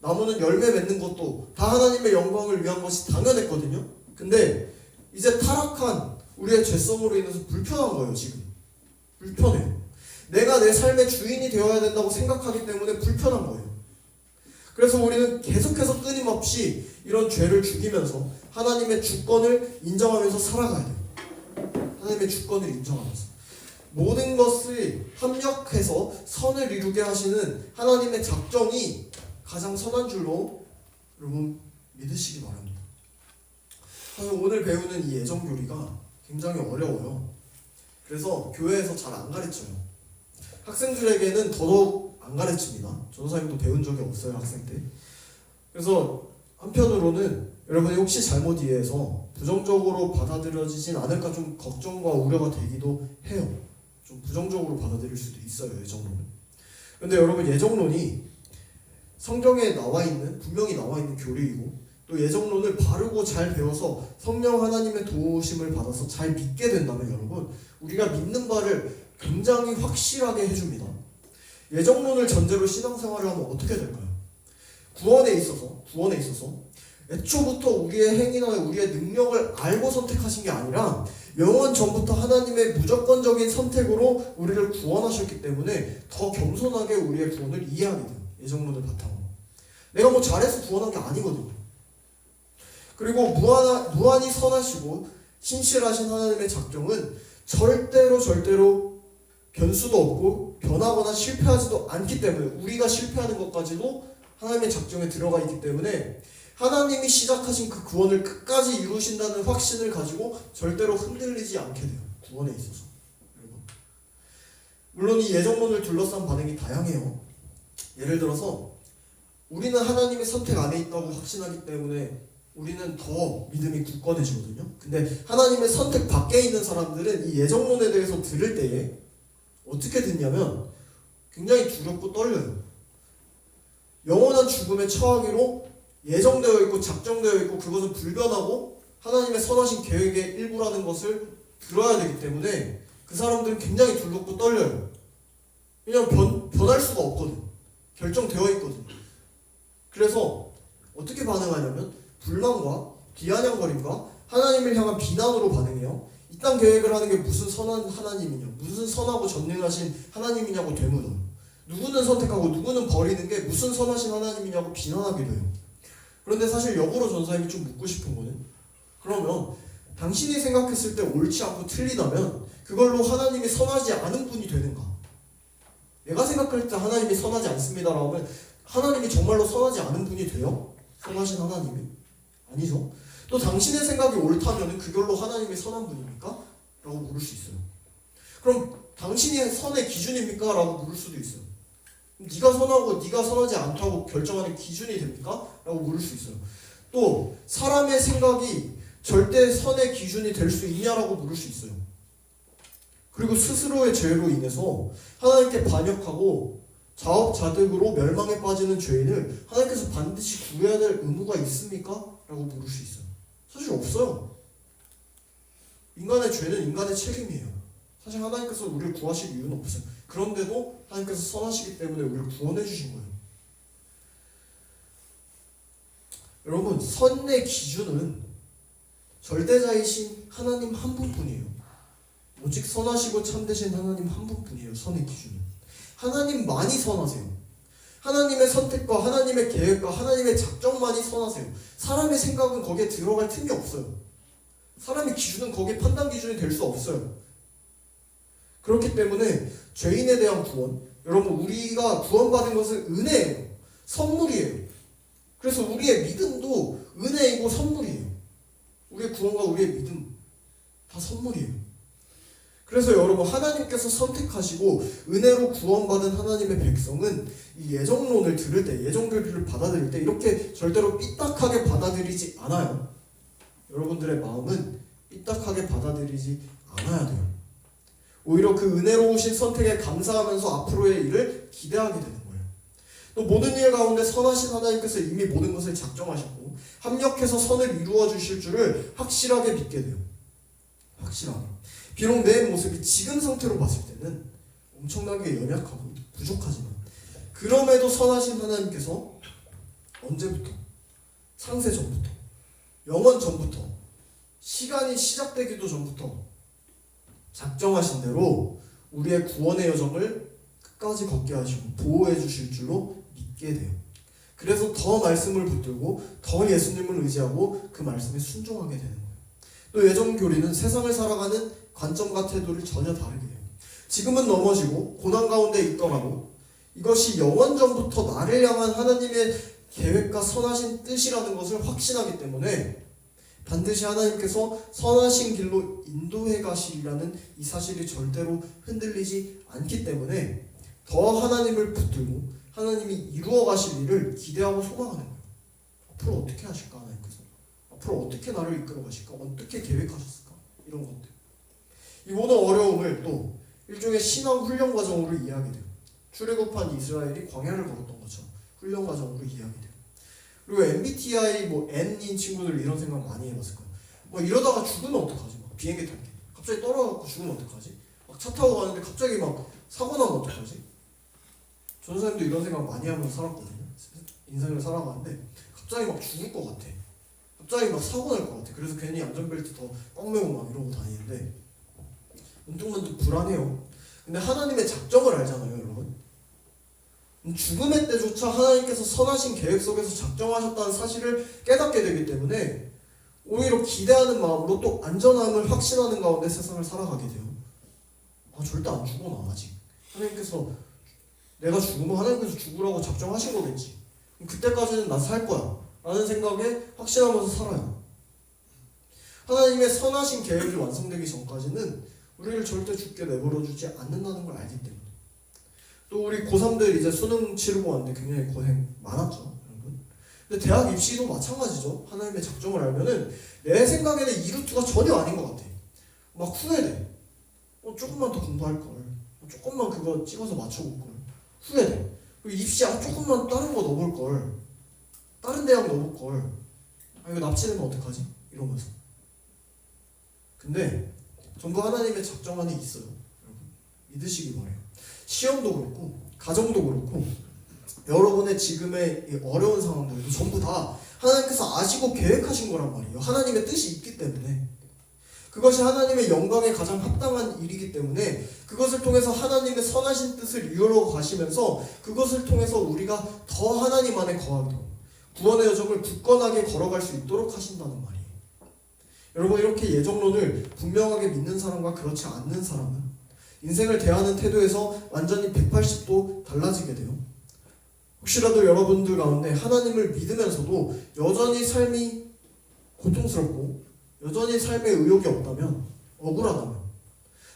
나무는 열매 맺는 것도 다 하나님의 영광을 위한 것이 당연했거든요. 근데 이제 타락한 우리의 죄성으로 인해서 불편한 거예요. 지금 불편해요. 내가 내 삶의 주인이 되어야 된다고 생각하기 때문에 불편한 거예요. 그래서 우리는 계속해서 끊임없이 이런 죄를 죽이면서 하나님의 주권을 인정하면서 살아가야 돼요. 하나님의 주권을 인정하면서 모든 것을 합력해서 선을 이루게 하시는 하나님의 작정이 가장 선한 줄로 여러분 믿으시기 바랍니다. 사실 오늘 배우는 이 예정교리가 굉장히 어려워요. 그래서 교회에서 잘 안 가르쳐요. 학생들에게는 더더욱 안 가르칩니다. 전도사님도 배운 적이 없어요, 학생 때. 그래서 한편으로는 여러분이 혹시 잘못 이해해서 부정적으로 받아들여지진 않을까 좀 걱정과 우려가 되기도 해요. 좀 부정적으로 받아들일 수도 있어요, 예정론은. 근데 여러분 예정론이 성경에 나와 있는, 분명히 나와 있는 교리이고 또 예정론을 바르고 잘 배워서 성령 하나님의 도우심을 받아서 잘 믿게 된다면 여러분 우리가 믿는 바를 굉장히 확실하게 해줍니다. 예정론을 전제로 신앙생활을 하면 어떻게 될까요? 구원에 있어서 애초부터 우리의 행위나 우리의 능력을 알고 선택하신 게 아니라 영원 전부터 하나님의 무조건적인 선택으로 우리를 구원하셨기 때문에 더 겸손하게 우리의 구원을 이해하게 돼요. 예정론을 바탕으로. 내가 뭐 잘해서 구원한 게 아니거든요. 그리고 무한히 선하시고 신실하신 하나님의 작정은 절대로 변수도 없고 변하거나 실패하지도 않기 때문에 우리가 실패하는 것까지도 하나님의 작정에 들어가 있기 때문에 하나님이 시작하신 그 구원을 끝까지 이루신다는 확신을 가지고 절대로 흔들리지 않게 돼요. 구원에 있어서. 물론 이 예정론을 둘러싼 반응이 다양해요. 예를 들어서 우리는 하나님의 선택 안에 있다고 확신하기 때문에 우리는 더 믿음이 굳건해지거든요. 근데 하나님의 선택 밖에 있는 사람들은 이 예정론에 대해서 들을 때에 어떻게 듣냐면 굉장히 두렵고 떨려요. 영원한 죽음에 처하기로 예정되어 있고 작정되어 있고 그것은 불변하고 하나님의 선하신 계획의 일부라는 것을 들어야 되기 때문에 그 사람들은 굉장히 두렵고 떨려요. 왜냐하면 변할 수가 없거든. 결정되어 있거든. 그래서 어떻게 반응하냐면 불만과 비아냥거림과 하나님을 향한 비난으로 반응해요. 이 땅 계획을 하는 게 무슨 선한 하나님이냐, 무슨 선하고 전능하신 하나님이냐고 되물어요. 누구는 선택하고 누구는 버리는 게 무슨 선하신 하나님이냐고 비난하기도 해요. 그런데 사실 역으로 전사님이 좀 묻고 싶은 거는, 그러면 당신이 생각했을 때 옳지 않고 틀리다면 그걸로 하나님이 선하지 않은 분이 되는가? 내가 생각할 때 하나님이 선하지 않습니다라고 하면 하나님이 정말로 선하지 않은 분이 돼요? 선하신 하나님이? 아니죠. 또 당신의 생각이 옳다면 그걸로 하나님이 선한 분입니까? 라고 물을 수 있어요. 그럼 당신이 선의 기준입니까? 라고 물을 수도 있어요. 네가 선하고 네가 선하지 않다고 결정하는 기준이 됩니까? 라고 물을 수 있어요. 또 사람의 생각이 절대 선의 기준이 될 수 있냐라고 물을 수 있어요. 그리고 스스로의 죄로 인해서 하나님께 반역하고 자업자득으로 멸망에 빠지는 죄인을 하나님께서 반드시 구해야 될 의무가 있습니까? 라고 물을 수 있어요. 사실 없어요. 인간의 죄는 인간의 책임이에요. 사실 하나님께서 우리를 구하실 이유는 없어요. 그런데도 하나님께서 선하시기 때문에 우리를 구원해 주신 거예요. 여러분, 선의 기준은 절대자이신 하나님 한 분뿐이에요. 오직 선하시고 참되신 하나님 한 분뿐이에요. 선의 기준은. 하나님만이 선하세요. 하나님의 선택과 하나님의 계획과 하나님의 작정만이 선하세요. 사람의 생각은 거기에 들어갈 틈이 없어요. 사람의 기준은 거기에 판단 기준이 될 수 없어요. 그렇기 때문에 죄인에 대한 구원, 여러분 우리가 구원받은 것은 은혜예요. 선물이에요. 그래서 우리의 믿음도 은혜이고 선물이에요. 우리의 구원과 우리의 믿음 다 선물이에요. 그래서 여러분 하나님께서 선택하시고 은혜로 구원받은 하나님의 백성은 이 예정론을 들을 때, 예정교리를 받아들일 때 이렇게 절대로 삐딱하게 받아들이지 않아요. 여러분들의 마음은 삐딱하게 받아들이지 않아야 돼요. 오히려 그 은혜로우신 선택에 감사하면서 앞으로의 일을 기대하게 되는 거예요. 또 모든 일 가운데 선하신 하나님께서 이미 모든 것을 작정하셨고 합력해서 선을 이루어 주실 줄을 확실하게 믿게 돼요. 확실하게. 비록 내 모습이 지금 상태로 봤을 때는 엄청나게 연약하고 부족하지만 그럼에도 선하신 하나님께서 언제부터? 창세 전부터, 영원 전부터, 시간이 시작되기도 전부터 작정하신 대로 우리의 구원의 여정을 끝까지 걷게 하시고 보호해 주실 줄로 믿게 돼요. 그래서 더 말씀을 붙들고 더 예수님을 의지하고 그 말씀에 순종하게 되는 거예요. 또 예정교리는 세상을 살아가는 관점과 태도를 전혀 다르게 해요. 지금은 넘어지고 고난 가운데 있더라도 이것이 영원전부터 나를 향한 하나님의 계획과 선하신 뜻이라는 것을 확신하기 때문에 반드시 하나님께서 선하신 길로 인도해 가시리라는 이 사실이 절대로 흔들리지 않기 때문에 더 하나님을 붙들고 하나님이 이루어 가실 일을 기대하고 소망하는 거예요. 앞으로 어떻게 하실까 하나님께서? 앞으로 어떻게 나를 이끌어 가실까? 어떻게 계획하셨을까? 이런 것들. 이 모든 어려움을 또 일종의 신앙 훈련 과정으로 이해하게 돼요. 출애굽한 이스라엘이 광야를 걸었던 것처럼 훈련 과정으로 이해하게 돼요. 그리고 MBTI N인 친구들 이런 생각 많이 해봤을 거예요. 이러다가 죽으면 어떡하지? 비행기 탈게 갑자기 떨어져서 죽으면 어떡하지? 차 타고 가는데 갑자기 사고 나면 어떡하지? 전사님도 이런 생각 많이 하면서 살았거든요. 인생을 살아가는데 갑자기 죽을 것 같아. 갑자기 사고 날 것 같아. 그래서 괜히 안전벨트 더 꽉 매고 이러고 다니는데 문득문득 불안해요. 근데 하나님의 작정을 알잖아요, 여러분. 죽음의 때조차 하나님께서 선하신 계획 속에서 작정하셨다는 사실을 깨닫게 되기 때문에 오히려 기대하는 마음으로 또 안전함을 확신하는 가운데 세상을 살아가게 돼요. 절대 안 죽어 나 아직. 하나님께서 내가 죽으면 하나님께서 죽으라고 작정하신 거겠지. 그때까지는 나 살 거야 라는 생각에 확신하면서 살아요. 하나님의 선하신 계획이 완성되기 전까지는 우리를 절대 죽게 내버려주지 않는다는 걸 알기 때문에. 또 우리 고3들 이제 수능 치르고 왔는데 굉장히 고생 많았죠, 여러분. 근데 대학 입시도 마찬가지죠. 하나님의 작정을 알면은 내 생각에는 이 루트가 전혀 아닌 것 같아. 후회돼. 조금만 더 공부할 걸. 조금만 그거 찍어서 맞춰볼 걸. 후회돼. 그리고 입시 조금만 다른 거 넣어볼 걸. 다른 대학 넣어볼 걸. 이거 납치되면 어떡하지? 이러면서. 근데 전부 하나님의 작정 안에 있어요. 여러분 믿으시기 바래요. 시험도 그렇고 가정도 그렇고 여러분의 지금의 이 어려운 상황들도 전부 다 하나님께서 아시고 계획하신 거란 말이에요. 하나님의 뜻이 있기 때문에. 그것이 하나님의 영광에 가장 합당한 일이기 때문에 그것을 통해서 하나님의 선하신 뜻을 이루어 가시면서 그것을 통해서 우리가 더 하나님 안에 거하도록 구원의 여정을 굳건하게 걸어갈 수 있도록 하신다는 말이에요. 여러분, 이렇게 예정론을 분명하게 믿는 사람과 그렇지 않는 사람은 인생을 대하는 태도에서 완전히 180도 달라지게 돼요. 혹시라도 여러분들 가운데 하나님을 믿으면서도 여전히 삶이 고통스럽고 여전히 삶에 의욕이 없다면, 억울하다면,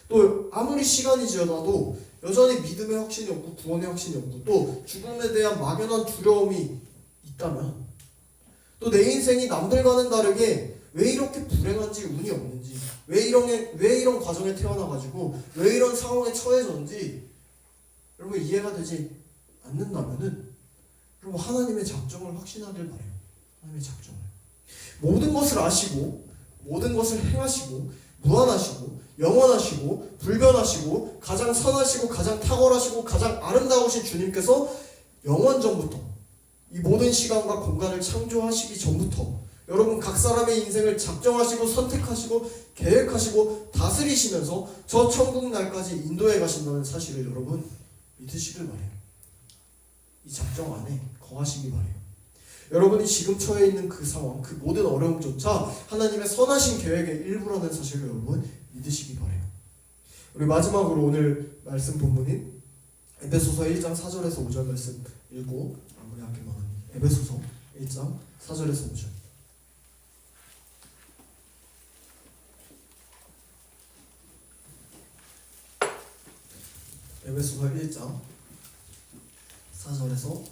또 아무리 시간이 지나도 여전히 믿음의 확신이 없고 구원의 확신이 없고 또 죽음에 대한 막연한 두려움이 있다면, 또 내 인생이 남들과는 다르게 왜 이렇게 불행한지, 운이 없는지, 왜 이런 과정에 태어나가지고 왜 이런 상황에 처해졌는지 여러분 이해가 되지 않는다면은 여러분 하나님의 작정을 확신하길 바래요. 하나님의 작정을. 모든 것을 아시고 모든 것을 행하시고 무한하시고 영원하시고 불변하시고 가장 선하시고 가장 탁월하시고 가장 아름다우신 주님께서 영원 전부터 이 모든 시간과 공간을 창조하시기 전부터 여러분 각 사람의 인생을 작정하시고 선택하시고 계획하시고 다스리시면서 저 천국 날까지 인도해 가신다는 사실을 여러분 믿으시길 바래요. 이 작정 안에 거하시기 바래요. 여러분이 지금 처해 있는 그 상황, 그 모든 어려움조차 하나님의 선하신 계획의 일부라는 사실을 여러분 믿으시기 바래요. 우리 마지막으로 오늘 말씀 본문인 에베소서 1장 4절에서 5절 말씀 읽고 마무리하기만 합니다. 에베소서 1장 4절에서 5절. 에베소서 1장 4절에서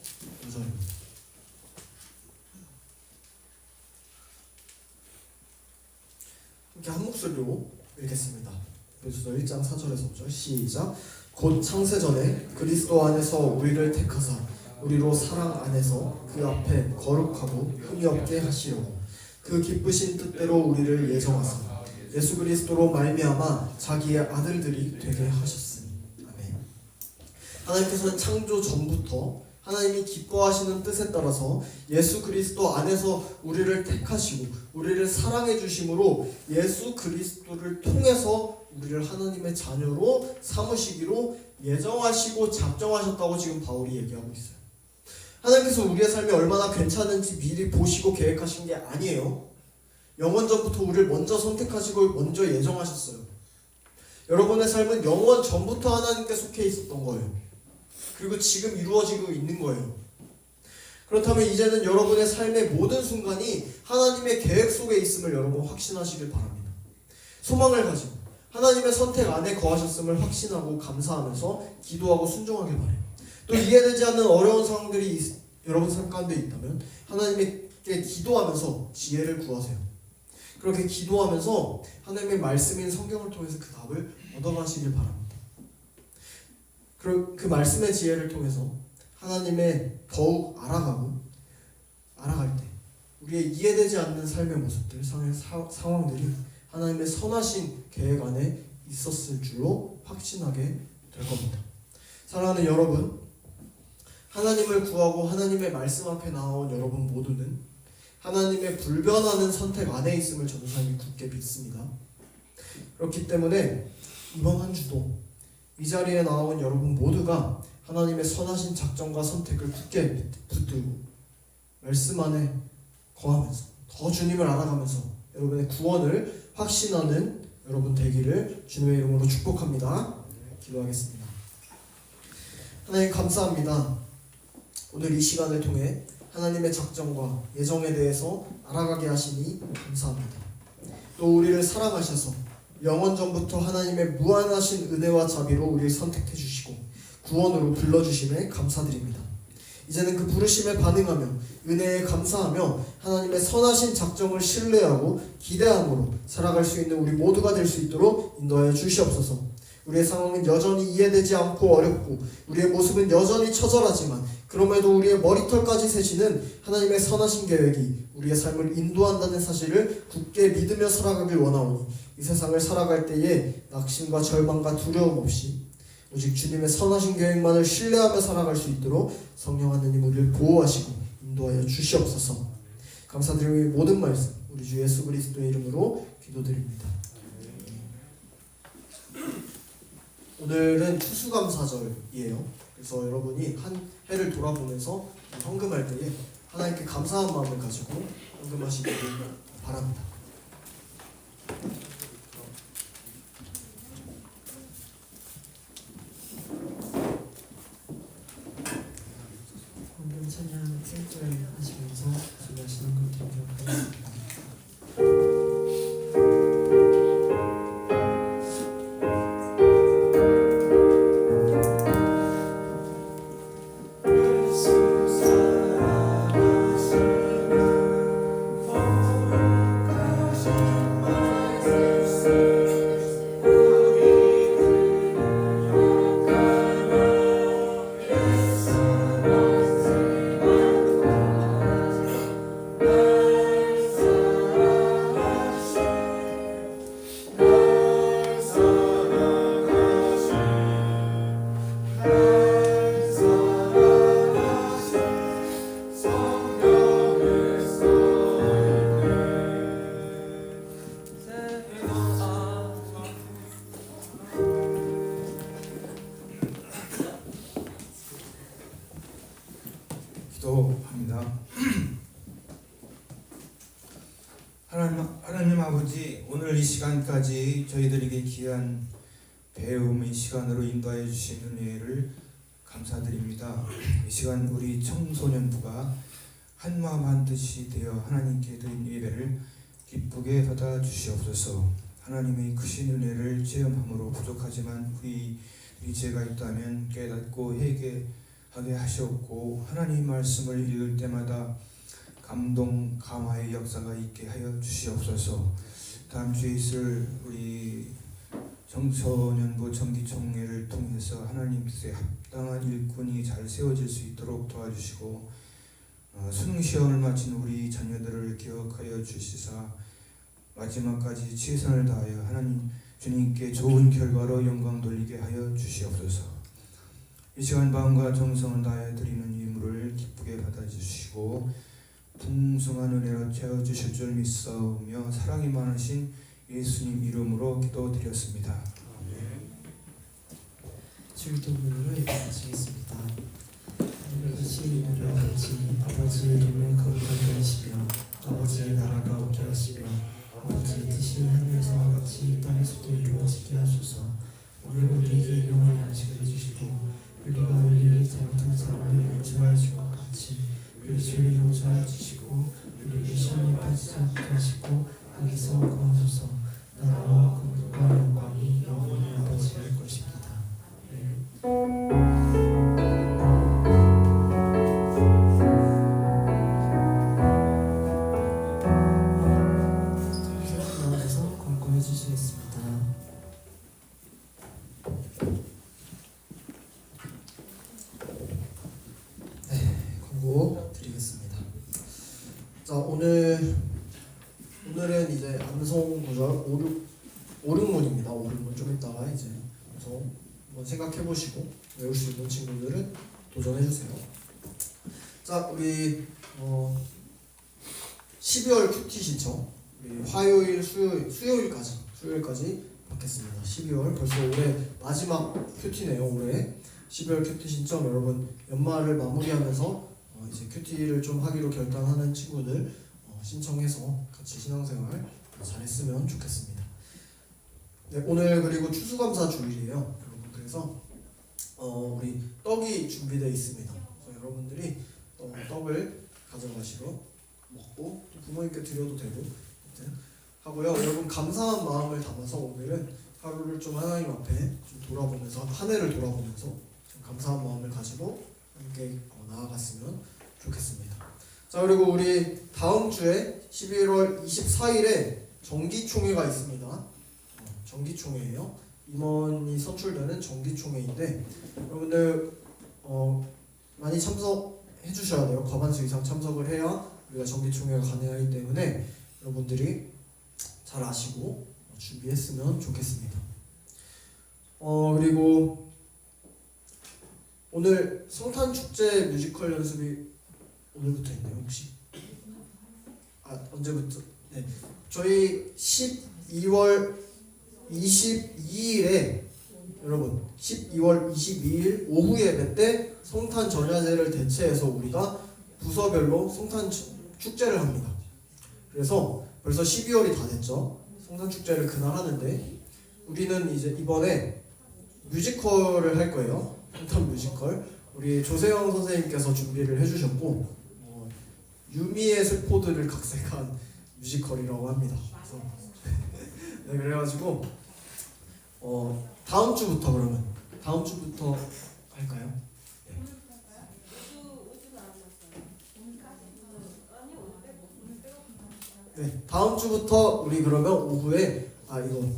5절입니다. 함께 한 목소리로 읽겠습니다. 에베소서 1장 4절에서 5절 시작. 곧 창세전에 그리스도 안에서 우리를 택하사 우리로 사랑 안에서 그 앞에 거룩하고 흠이 없게 하시려고 그 기쁘신 뜻대로 우리를 예정하사 예수 그리스도로 말미암아 자기의 아들들이 되게 하셨으니. 아멘. 하나님께서는 창조 전부터 하나님이 기뻐하시는 뜻에 따라서 예수 그리스도 안에서 우리를 택하시고 우리를 사랑해 주심으로 예수 그리스도를 통해서 우리를 하나님의 자녀로 삼으시기로 예정하시고 작정하셨다고 지금 바울이 얘기하고 있어요. 하나님께서 우리의 삶이 얼마나 괜찮은지 미리 보시고 계획하신 게 아니에요. 영원 전부터 우리를 먼저 선택하시고 먼저 예정하셨어요. 여러분의 삶은 영원 전부터 하나님께 속해 있었던 거예요. 그리고 지금 이루어지고 있는 거예요. 그렇다면 이제는 여러분의 삶의 모든 순간이 하나님의 계획 속에 있음을 여러분 확신하시길 바랍니다. 소망을 가지고 하나님의 선택 안에 거하셨음을 확신하고 감사하면서 기도하고 순종하길 바래요. 또 이해되지 않는 어려운 상황들이 여러분 삶 가운데 있다면 하나님께 기도하면서 지혜를 구하세요. 그렇게 기도하면서 하나님의 말씀인 성경을 통해서 그 답을 얻어가시길 바랍니다. 그 말씀의 지혜를 통해서 하나님의 더욱 알아갈 때 우리의 이해되지 않는 삶의 모습들, 상황들이 하나님의 선하신 계획 안에 있었을 줄로 확신하게 될 겁니다. 사랑하는 여러분, 하나님을 구하고 하나님의 말씀 앞에 나온 여러분 모두는 하나님의 불변하는 선택 안에 있음을 저는 삶이 굳게 믿습니다. 그렇기 때문에 이번 한 주도 이 자리에 나온 여러분 모두가 하나님의 선하신 작정과 선택을 굳게 붙들고 말씀 안에 거하면서 더 주님을 알아가면서 여러분의 구원을 확신하는 여러분 되기를 주님의 이름으로 축복합니다. 기도하겠습니다. 하나님 감사합니다. 오늘 이 시간을 통해 하나님의 작정과 예정에 대해서 알아가게 하시니 감사합니다. 또 우리를 사랑하셔서 영원 전부터 하나님의 무한하신 은혜와 자비로 우리를 선택해 주시고 구원으로 불러주심에 감사드립니다. 이제는 그 부르심에 반응하며 은혜에 감사하며 하나님의 선하신 작정을 신뢰하고 기대함으로 살아갈 수 있는 우리 모두가 될 수 있도록 인도하여 주시옵소서. 우리의 상황은 여전히 이해되지 않고 어렵고 우리의 모습은 여전히 처절하지만 그럼에도 우리의 머리털까지 세시는 하나님의 선하신 계획이 우리의 삶을 인도한다는 사실을 굳게 믿으며 살아가길 원하오니 이 세상을 살아갈 때에 낙심과 절망과 두려움 없이 오직 주님의 선하신 계획만을 신뢰하며 살아갈 수 있도록 성령 하나님 우리를 보호하시고 인도하여 주시옵소서. 감사드리며 이 모든 말씀 우리 주 예수 그리스도의 이름으로 기도드립니다. 오늘은 추수감사절이에요. 그래서 여러분이 한 해를 돌아보면서 헌금할 때에 하나님께 감사한 마음을 가지고 헌금하시기를 바랍니다. 헌금 찬양 7절 하시면서 준비하시는 것 드리도록 하겠습니다. 기도합니다. 하나님 아버지, 오늘 이 시간까지 저희들에게 귀한 배움의 시간으로 인도하여 주신 은혜를 감사드립니다. 이 시간 우리 청소년부가 한마음 한뜻이 되어 하나님께 드린 예배를 기쁘게 받아 주시옵소서. 하나님의 크신 은혜를 체험함으로 부족하지만 우리 죄가 있다면 깨닫고 회개하게 하시옵고, 하나님 말씀을 읽을 때마다 감동 감화의 역사가 있게 하여 주시옵소서. 다음 주에 있을 우리 청소년부 정기총회를 통해서 하나님 뜻에 합당한 일꾼이 잘 세워질 수 있도록 도와주시고, 수능 시험을 마친 우리 자녀들을 기억하여 주시사 마지막까지 최선을 다하여 하나님 주님께 좋은 결과로 영광 돌리게 하여 주시옵소서. 이 시간 마음과 정성을 다하여 드리는 예물을 기쁘게 받아주시고 풍성한 은혜로 채워주실 줄 믿사오며 사랑이 많으신 예수님 이름으로 기도드렸습니다. 주기도문으로 예배드리겠습니다. 하늘이신 우리 아버지의 이름을 거룩하게 하시며 아버지의 나라가 오게 하시며 아버지의 뜻이 하늘에서 같이 땅에서도 이루어지게 하소서. 오늘 우리에게 일용할 양식을 주시고 우리가 우리에게 잘못한 사람을 용서하여 준 것 같이 우리 죄를 용서하여 주시고 우리를 시험에 빠지지 않게 하시고 악에서 구하소서. 나라와 국국과 영광이 영원히 아버지의 것입니다. 나와서 권고해 주시겠습니다. 광고 드리겠습니다. 자, 오늘은 이제 암송 구절 오륙문입니다. 오륙문 좀 이따가 이제 암송 한번 생각해 보시고 외울 수 있는 친구들은 도전해 주세요. 자, 우리 12월 큐티 신청 우리 화요일, 수요일까지 받겠습니다. 12월 벌써 올해 마지막 큐티네요. 올해 12월 큐티 신청 여러분 연말을 마무리하면서 이제 큐티를 좀 하기로 결단하는 친구들 신청해서 같이 신앙생활 잘했으면 좋겠습니다. 네, 오늘 그리고 추수감사 주일이에요, 여러분. 그래서 우리 떡이 준비되어 있습니다. 그래서 여러분들이 떡을 가져가시고 먹고 또 부모님께 드려도 되고 하고요. 여러분 감사한 마음을 담아서 오늘은 하루를 좀 하나님 앞에 좀 돌아보면서 한 해를 돌아보면서 좀 감사한 마음을 가지고 함께 나아갔으면 좋겠습니다. 자, 그리고 우리 다음 주에 11월 24일에 정기총회가 있습니다. 정기총회예요. 임원이 선출되는 정기총회인데 여러분들 많이 참석해 주셔야 돼요. 과반수 이상 참석을 해야 우리가 정기총회가 가능하기 때문에 여러분들이 잘 아시고 준비했으면 좋겠습니다. 그리고 오늘 성탄축제 뮤지컬 연습이 오늘부터 있나요 혹시? 언제부터? 네, 저희 12월 22일에 여러분 12월 22일 오후 예배 때 성탄 전야제를 대체해서 우리가 부서별로 성탄 축제를 합니다. 그래서 벌써 12월이 다 됐죠. 성탄 축제를 그날 하는데 우리는 이제 이번에 뮤지컬을 할 거예요. 성탄 뮤지컬. 우리 조세영 선생님께서 준비를 해주셨고 유미의 슬포들을 각색한 뮤지컬이라고 합니다. 그래서 네, 그래가지고 다음 주부터 할까요? 네, 다음 주부터 우리 그러면 오후에 이거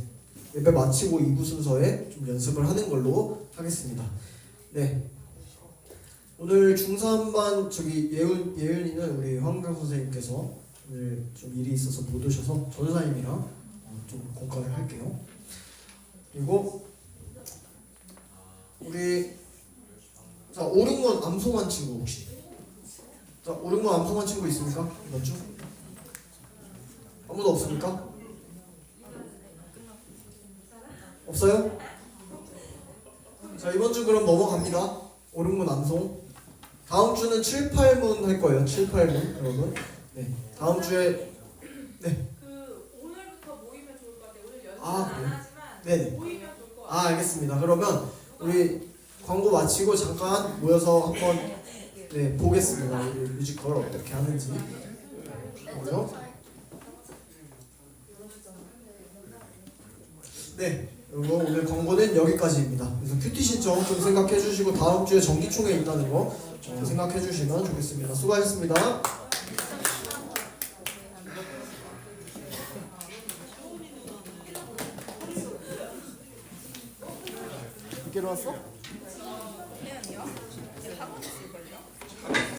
예배 마치고 2부 순서에 좀 연습을 하는 걸로 하겠습니다. 네, 오늘 중3반 저기 예은이는 우리 황경 선생님께서 오늘 좀 일이 있어서 못 오셔서 전사님이랑 좀 공과를 할게요. 그리고 우리 5, 6번 암송한 친구 혹시? 5, 6번 암송한 친구 있습니까? 이번 주? 아무도 없습니까? 없어요? 자, 이번 주 그럼 넘어갑니다. 5, 6문 암송. 다음 주는 7, 8문 할 거예요. 7, 8문 여러분. 네, 다음 주에 네. 오늘부터 모이면 좋을 것 같아요. 오늘 연습은 그래요? 안 하지만 네네. 모이면 좋을 것 같아요. 알겠습니다. 그러면 우리 광고 마치고 잠깐 모여서 한번 보겠습니다. 우리 뮤지컬 어떻게 하는지. 네, 그리고 오늘 광고는 여기까지입니다. 그래서 큐티 신청 좀 생각해 주시고 다음 주에 정기총회 있다는 거 생각해 주시면 좋겠습니다. 수고하셨습니다. 늦게 일어났어?